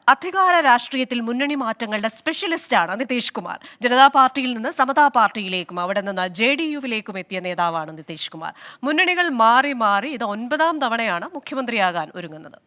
അധികാര രാഷ്ട്രീയത്തിൽ മുന്നണി മാറ്റങ്ങളുടെ സ്പെഷ്യലിസ്റ്റാണ് നിതീഷ് കുമാർ. ജനതാ പാർട്ടിയിൽ നിന്ന് സമതാ പാർട്ടിയിലേക്കും അവിടെ നിന്ന് JDU-വിലേക്കും എത്തിയ നേതാവാണ് നിതീഷ് കുമാർ. മുന്നണികൾ മാറി മാറി ഇത് 9ാം തവണയാണ് മുഖ്യമന്ത്രിയാകാൻ ഒരുങ്ങുന്നത്.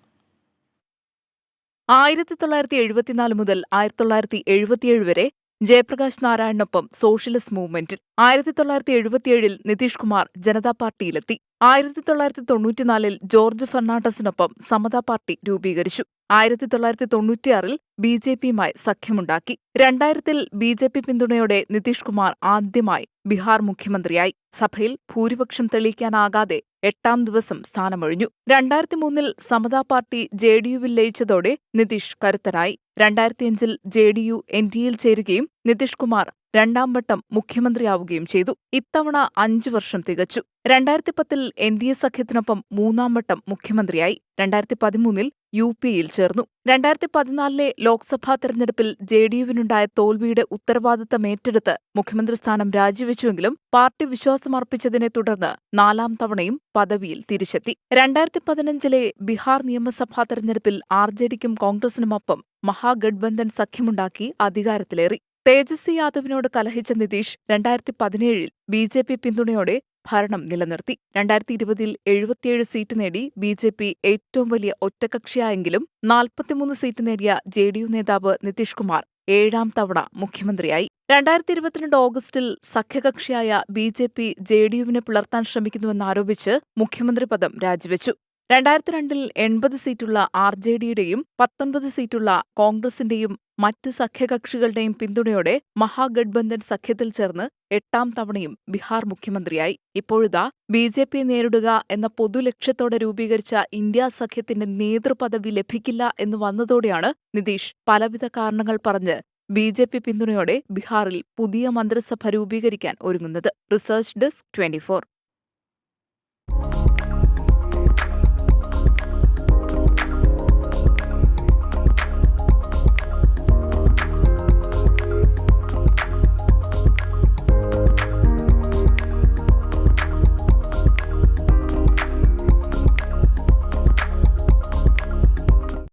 1974 മുതൽ 1977 വരെ ജയപ്രകാശ് നാരായണനൊപ്പം സോഷ്യലിസ്റ്റ് മൂവ്മെന്റിൽ. 1977-ൽ നിതീഷ് കുമാർ ജനതാ പാർട്ടിയിലെത്തി. 1994-ൽ ജോർജ് ഫെർണാണ്ടസിനൊപ്പം സമതാ പാർട്ടി രൂപീകരിച്ചു. 1996-ൽ BJP-യുമായി സഖ്യമുണ്ടാക്കി. 2000-ൽ BJP പിന്തുണയോടെ നിതീഷ് കുമാർ ആദ്യമായി ബിഹാർ മുഖ്യമന്ത്രിയായി. സഭയിൽ ഭൂരിപക്ഷം തെളിയിക്കാനാകാതെ 8ാം ദിവസം സ്ഥാനമൊഴിഞ്ഞു. 2003-ൽ സമതാ പാർട്ടി JDU-വിൽ ലയിച്ചതോടെ നിതീഷ് കരുത്തനായി. 2005-ൽ JDU NDA-യിൽ ചേരുകയും നിതീഷ് കുമാർ 2ാം വട്ടം മുഖ്യമന്ത്രിയാവുകയും ചെയ്തു. ഇത്തവണ 5 വർഷം തികച്ചു. 2010-ൽ NDA സഖ്യത്തിനൊപ്പം 3ാം വട്ടം മുഖ്യമന്ത്രിയായി. 2013-ൽ UP-യിൽ ചേർന്നു. 2014-ലെ ലോക്സഭാ തെരഞ്ഞെടുപ്പിൽ JDU-വിനുണ്ടായ തോൽവിയുടെ ഉത്തരവാദിത്തം ഏറ്റെടുത്ത് മുഖ്യമന്ത്രിസ്ഥാനം രാജിവെച്ചുവെങ്കിലും പാർട്ടി വിശ്വാസമർപ്പിച്ചതിനെ തുടർന്ന് 4ാം തവണയും പദവിയിൽ തിരിച്ചെത്തി. 2015-ലെ ബിഹാർ നിയമസഭാ തെരഞ്ഞെടുപ്പിൽ RJD-ക്കും കോൺഗ്രസിനുമൊപ്പം മഹാഗഡ്ബന്ധൻ സഖ്യമുണ്ടാക്കി അധികാരത്തിലേറി. തേജസ്വി യാദവിനോട് കലഹിച്ച നിതീഷ് 2017-ൽ BJP പിന്തുണയോടെ ഭരണം നിലനിർത്തി. 2020-ൽ 77 സീറ്റ് നേടി BJP ഏറ്റവും വലിയ ഒറ്റകക്ഷിയായെങ്കിലും 43 സീറ്റ് നേടിയ JDU നേതാവ് നിതീഷ് കുമാർ 7ാം തവണ മുഖ്യമന്ത്രിയായി. 2022 ഓഗസ്റ്റിൽ സഖ്യകക്ഷിയായ BJP JDU-വിനെ പിളർത്താൻ ശ്രമിക്കുന്നുവെന്നാരോപിച്ച് മുഖ്യമന്ത്രി പദം രാജിവെച്ചു. 2002-ൽ 80 സീറ്റുള്ള RJD-യുടെയും 19 സീറ്റുള്ള കോൺഗ്രസിന്റെയും മറ്റ് സഖ്യകക്ഷികളുടെയും പിന്തുണയോടെ മഹാഗഡ്ബന്ധൻ സഖ്യത്തിൽ ചേർന്ന് 8ാം തവണയും ബിഹാർ മുഖ്യമന്ത്രിയായി. ഇപ്പോഴിതാ BJP-യെ നേരിടുക എന്ന പൊതുലക്ഷ്യത്തോടെ രൂപീകരിച്ച ഇന്ത്യാ സഖ്യത്തിന്റെ നേതൃപദവി ലഭിക്കില്ല എന്ന് വന്നതോടെയാണ് നിതീഷ് പലവിധ കാരണങ്ങൾ പറഞ്ഞ് BJP പിന്തുണയോടെ ബിഹാറിൽ പുതിയ മന്ത്രിസഭ രൂപീകരിക്കാൻ ഒരുങ്ങുന്നത്. Research desk 24.